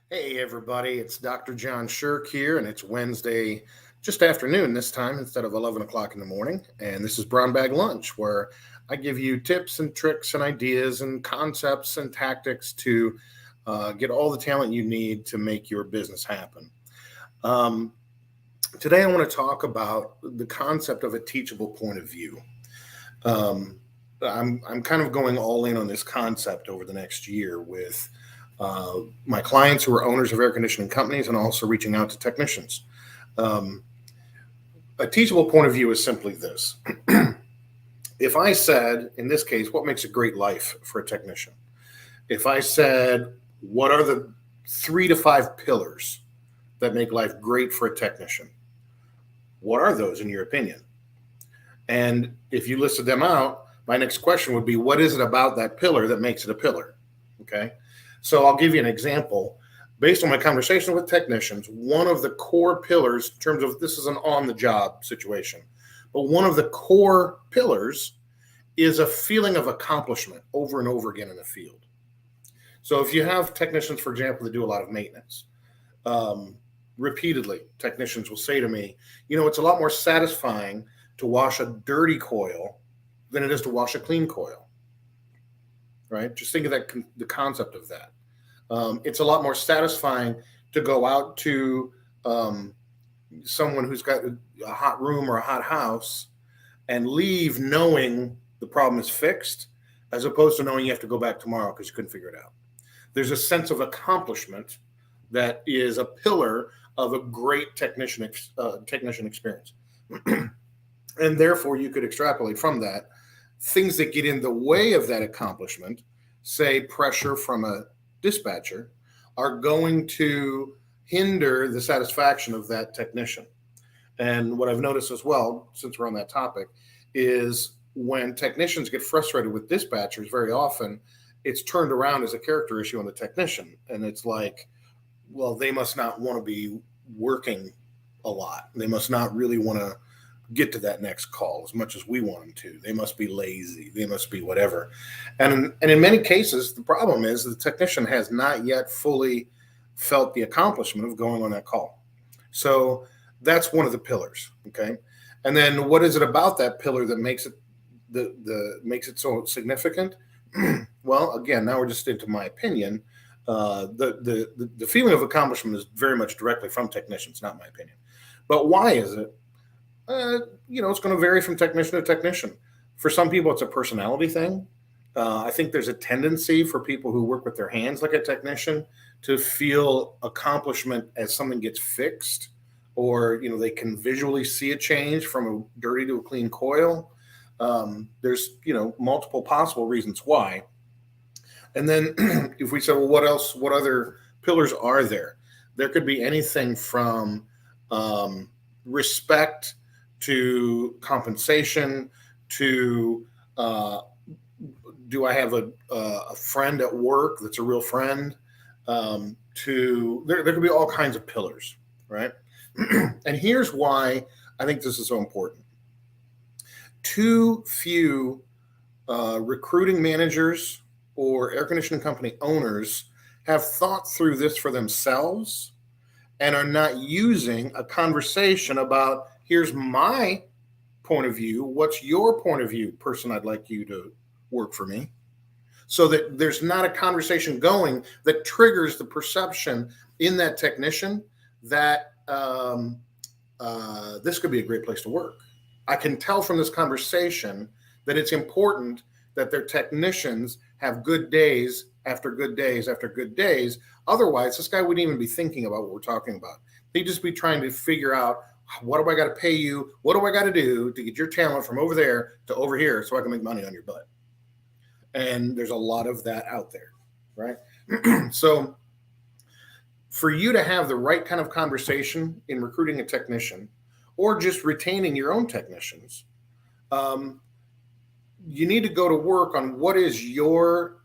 Hey, everybody, it's Dr. John Sherk here, and it's Wednesday, just afternoon this time instead of 11 o'clock in the morning. And this is Brown Bag Lunch, where I give you tips and tricks and ideas and concepts and tactics to get all the talent you need to make your business happen. Um, Today, I want to talk about the concept of a teachable point of view. Um, I'm kind of going all in on this concept over the next year with my clients who are owners of air conditioning companies and also reaching out to technicians. Um, a teachable point of view is simply this. If I said, in this case, what makes a great life for a technician? If I said, what are the 3 to 5 pillars that make life great for a technician? What are those in your opinion? And if you listed them out, my next question would be, what is it about that pillar that makes it a pillar? Okay. So I'll give you an example. Based on my conversation with technicians, one of the core pillars, in terms of this is an on the job situation, but one of the core pillars is a feeling of accomplishment over and over again in the field. So if you have technicians, for example, that do a lot of maintenance, repeatedly, technicians will say to me, it's a lot more satisfying to wash a dirty coil than it is to wash a clean coil, right? Just think of that, the concept of that. It's a lot more satisfying to go out to someone who's got a hot room or a hot house and leave knowing the problem is fixed, as opposed to knowing you have to go back tomorrow because you couldn't figure it out. There's a sense of accomplishment that is a pillar of a great technician experience. And therefore, you could extrapolate from that things that get in the way of that accomplishment, say pressure from a dispatcher, are going to hinder the satisfaction of that technician. And what I've noticed as well, since we're on that topic, is when technicians get frustrated with dispatchers, very often it's turned around as a character issue on the technician. And it's like, well, they must not want to be working a lot. They must not really want to get to that next call as much as we want them to. They must be lazy. They must be whatever. And in many cases, the problem is the technician has not yet fully felt the accomplishment of going on that call. So that's one of the pillars. Okay. And then what is it about that pillar that makes it makes it so significant? Well, again, now we're just into my opinion. The feeling of accomplishment is very much directly from technicians, not my opinion. But why is it? It's going to vary from technician to technician. For some people, it's a personality thing. I think there's a tendency for people who work with their hands like a technician to feel accomplishment as something gets fixed, or they can visually see a change from a dirty to a clean coil. There's multiple possible reasons why. And then if we say, well, what else? What other pillars are there? There could be anything from respect to compensation to do I have a friend at work that's a real friend, to there could be all kinds of pillars, right? And here's why I think this is so important. Too few recruiting managers or air conditioning company owners have thought through this for themselves and are not using a conversation about, here's my point of view, what's your point of view, person I'd like you to work for me, so that there's not a conversation going that triggers the perception in that technician that this could be a great place to work. I can tell from this conversation that it's important that their technicians have good days after good days after good days. Otherwise, this guy wouldn't even be thinking about what we're talking about. He'd just be trying to figure out, what do I got to pay you? What do I got to do to get your talent from over there to over here so I can make money on your butt? And there's a lot of that out there, right? So for you to have the right kind of conversation in recruiting a technician or just retaining your own technicians, you need to go to work on what is your,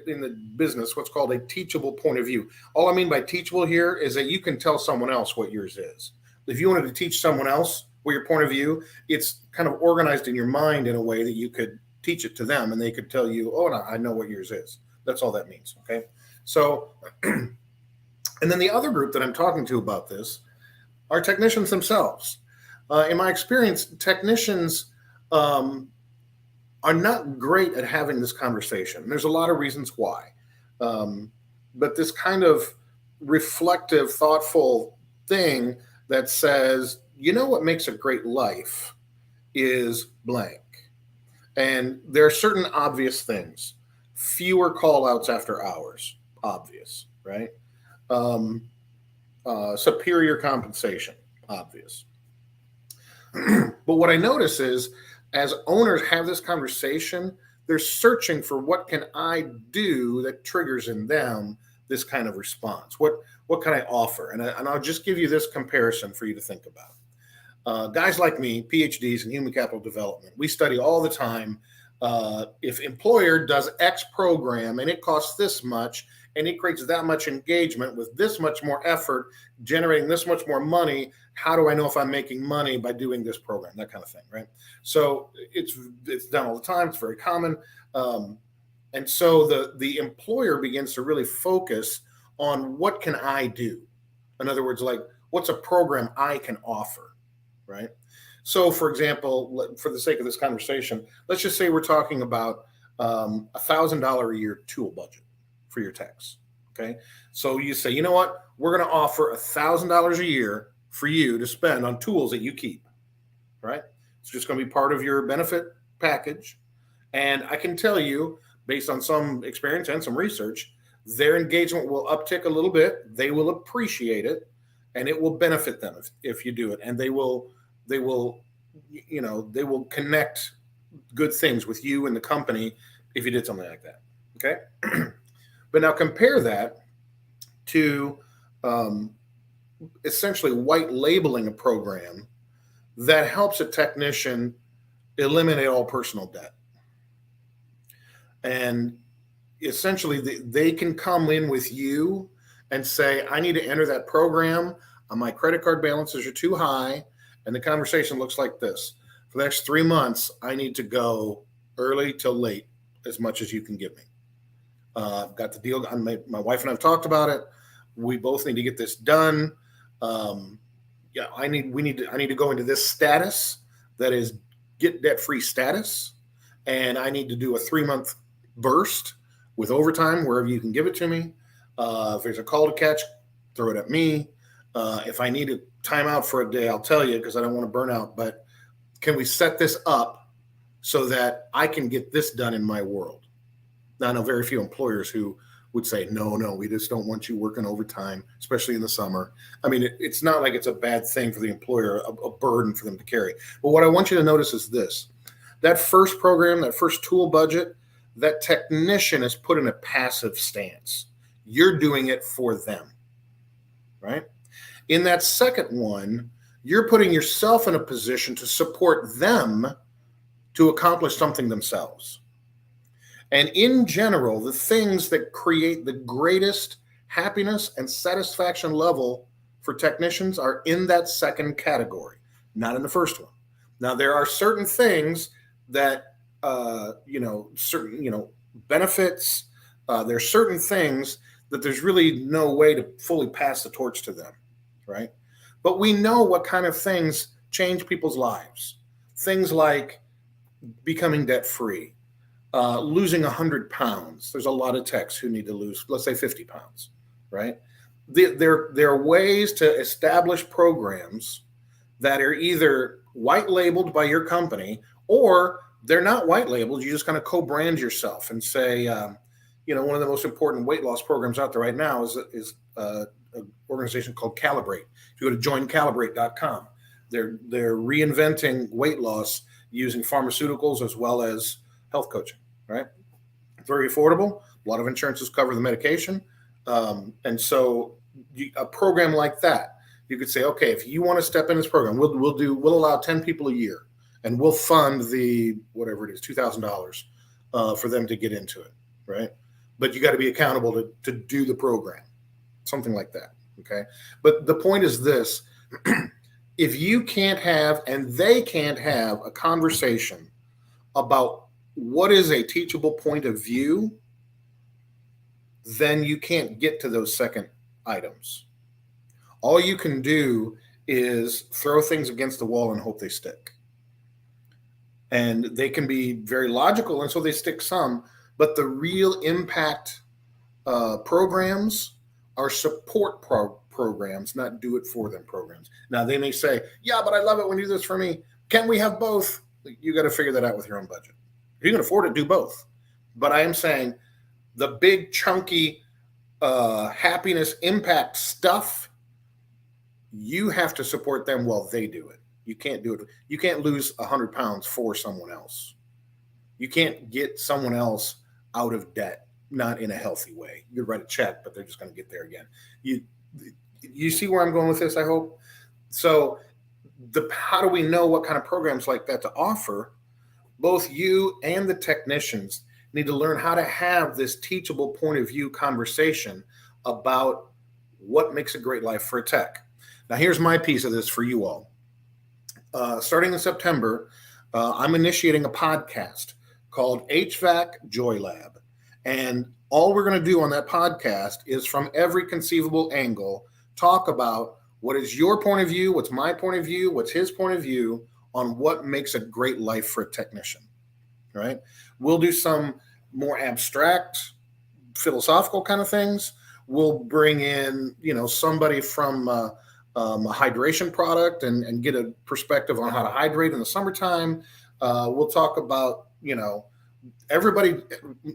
in the business, what's called a teachable point of view. All I mean by teachable here is that you can tell someone else what yours is. If you wanted to teach someone else what your point of view, it's kind of organized in your mind in a way that you could teach it to them and they could tell you, oh, no, I know what yours is. That's all that means. Okay. So And then the other group that I'm talking to about this are technicians themselves. In my experience, technicians are not great at having this conversation. There's a lot of reasons why. But this kind of reflective, thoughtful thing that says, you know what makes a great life is blank. And there are certain obvious things. Fewer call outs after hours, obvious, right? Superior compensation, obvious. But what I notice is as owners have this conversation, they're searching for what can I do that triggers in them this kind of response. What can I offer? And I'll just give you this comparison for you to think about. Guys like me, PhDs in human capital development, we study all the time. If employer does X program and it costs this much and it creates that much engagement with this much more effort, generating this much more money, how do I know if I'm making money by doing this program? That kind of thing, right? So it's done all the time. It's very common. And so the employer begins to really focus on what can I do? In other words, like what's a program I can offer, right? So for example, for the sake of this conversation, let's just say we're talking about $1,000 a year tool budget for your techs, okay? So you say, you know what? We're going to offer $1,000 a year for you to spend on tools that you keep, right? It's just going to be part of your benefit package. And I can tell you, based on some experience and some research, their engagement will uptick a little bit. They will appreciate it, and it will benefit them if you do it. And they will connect good things with you and the company if you did something like that. Okay. But now compare that to essentially white labeling a program that helps a technician eliminate all personal debt. And essentially they can come in with you and say, I need to enter that program. My credit card balances are too high. And the conversation looks like this. For the next 3 months, I need to go early till late as much as you can give me. Got the deal. My wife and I have talked about it. We both need to get this done. I need to go into this status that is get debt-free status. And I need to do a 3-month burst with overtime wherever you can give it to me. If there's a call to catch, throw it at me. If I need a timeout for a day, I'll tell you because I don't want to burn out. But can we set this up so that I can get this done in my world? Now, I know very few employers who would say, no, we just don't want you working overtime, especially in the summer. I mean, it's not like it's a bad thing for the employer, a burden for them to carry. But what I want you to notice is this. That first program, that first tool budget, that technician is put in a passive stance. You're doing it for them, right? In that second one, you're putting yourself in a position to support them to accomplish something themselves. And in general, the things that create the greatest happiness and satisfaction level for technicians are in that second category, not in the first one. Now, there are certain things that, certain benefits, there are certain things that there's really no way to fully pass the torch to them, right? But we know what kind of things change people's lives. Things like becoming debt-free, losing 100 pounds. There's a lot of techs who need to lose, let's say 50 pounds, right? There are ways to establish programs that are either white labeled by your company or they're not white labeled. You just kind of co-brand yourself and say, one of the most important weight loss programs out there right now is an organization called Calibrate. If you go to joincalibrate.com, they're reinventing weight loss using pharmaceuticals as well as health coaching, right? Very affordable. A lot of insurances cover the medication. And so a program like that, you could say, okay, if you want to step in this program, we'll allow 10 people a year and we'll fund the, whatever it is, $2,000 for them to get into it, right? But you got to be accountable to do the program, something like that, okay? But the point is this, if you can't have, and they can't have a conversation about what is a teachable point of view, then you can't get to those second items. All you can do is throw things against the wall and hope they stick. And they can be very logical, and so they stick some, but the real impact programs are support programs, not do it for them programs. Now, they may say, yeah, but I love it when you do this for me. Can we have both? You got to figure that out with your own budget. If you can afford it, do both. But I am saying the big, chunky happiness impact stuff, you have to support them while they do it. You can't do it. You can't lose 100 pounds for someone else. You can't get someone else out of debt, not in a healthy way. You write a check, but they're just going to get there again. You see where I'm going with this, I hope? So how do we know what kind of programs like that to offer? Both you and the technicians need to learn how to have this teachable point of view conversation about what makes a great life for a tech. Now, here's my piece of this for you all. Starting in September, I'm initiating a podcast called HVAC Joy Lab. And all we're going to do on that podcast is, from every conceivable angle, talk about what is your point of view, what's my point of view, what's his point of view on what makes a great life for a technician, right? We'll do some more abstract, philosophical kind of things. We'll bring in, somebody from a hydration product and get a perspective on how to hydrate in the summertime. We'll talk about, everybody,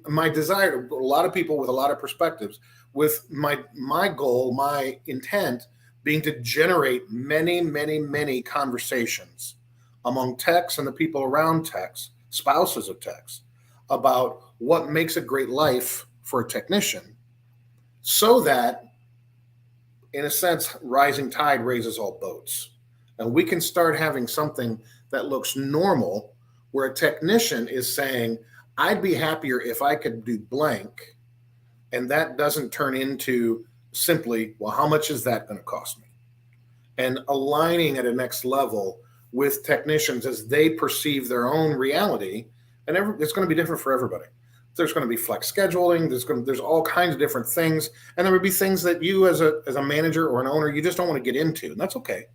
my desire, a lot of people with a lot of perspectives, with my goal, my intent being to generate many, many, many conversations among techs and the people around techs, spouses of techs, about what makes a great life for a technician, so that, in a sense, rising tide raises all boats. And we can start having something that looks normal, where a technician is saying, I'd be happier if I could do blank. And that doesn't turn into simply, well, how much is that going to cost me? And aligning at a next level with technicians as they perceive their own reality. And it's going to be different for everybody. There's going to be flex scheduling. There's all kinds of different things. And there would be things that you as a manager or an owner, you just don't want to get into. And that's okay.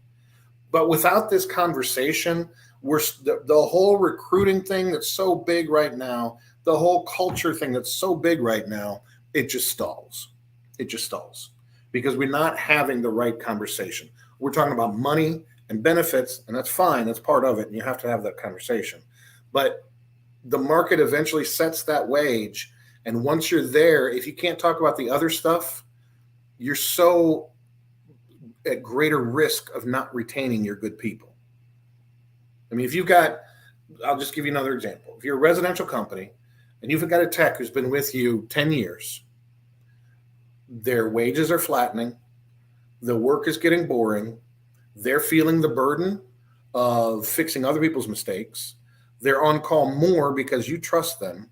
But without this conversation, the whole recruiting thing that's so big right now, the whole culture thing that's so big right now, it just stalls. It just stalls because we're not having the right conversation. We're talking about money and benefits, and that's fine. That's part of it. And you have to have that conversation. But the market eventually sets that wage. And once you're there, if you can't talk about the other stuff, you're so at greater risk of not retaining your good people. I mean, I'll just give you another example. If you're a residential company and you've got a tech who's been with you 10 years, their wages are flattening, the work is getting boring, they're feeling the burden of fixing other people's mistakes, they're on call more because you trust them,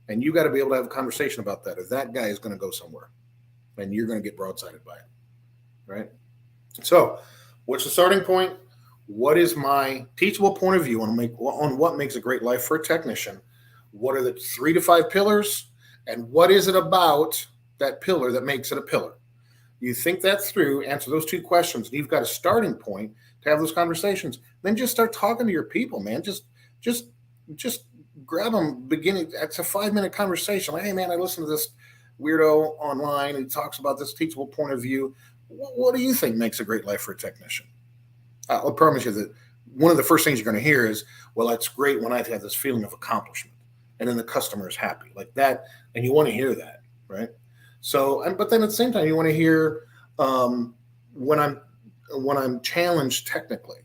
and you got to be able to have a conversation about that, or that guy is going to go somewhere and you're going to get broadsided by it, right? So what's the starting point? What is my teachable point of view on what makes a great life for a technician? What are the 3 to 5 pillars? And what is it about that pillar that makes it a pillar? You think that through, answer those 2 questions, and you've got a starting point to have those conversations. Then just start talking to your people, man. Just grab them beginning. It's a 5-minute conversation. Like, hey, man, I listened to this weirdo online. He talks about this teachable point of view. What do you think makes a great life for a technician? I'll promise you that one of the first things you're going to hear is, well, that's great when I've had this feeling of accomplishment, and then the customer is happy like that. And you want to hear that, right? So, but then at the same time, you want to hear when I'm challenged technically.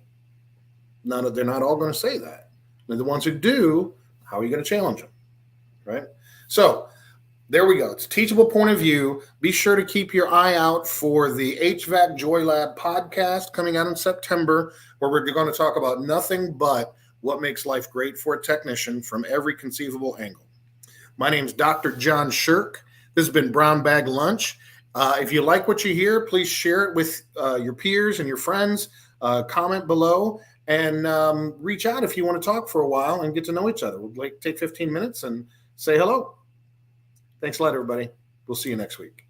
They're not all going to say that. And the ones who do, how are you going to challenge them, right? So there we go. It's a teachable point of view. Be sure to keep your eye out for the HVAC Joy Lab podcast coming out in September, where we're going to talk about nothing but what makes life great for a technician from every conceivable angle. My name is Dr. John Sherk. This has been Brown Bag Lunch. If you like what you hear, please share it with your peers and your friends. Comment below and reach out if you want to talk for a while and get to know each other. We'll take 15 minutes and say hello. Thanks a lot, everybody. We'll see you next week.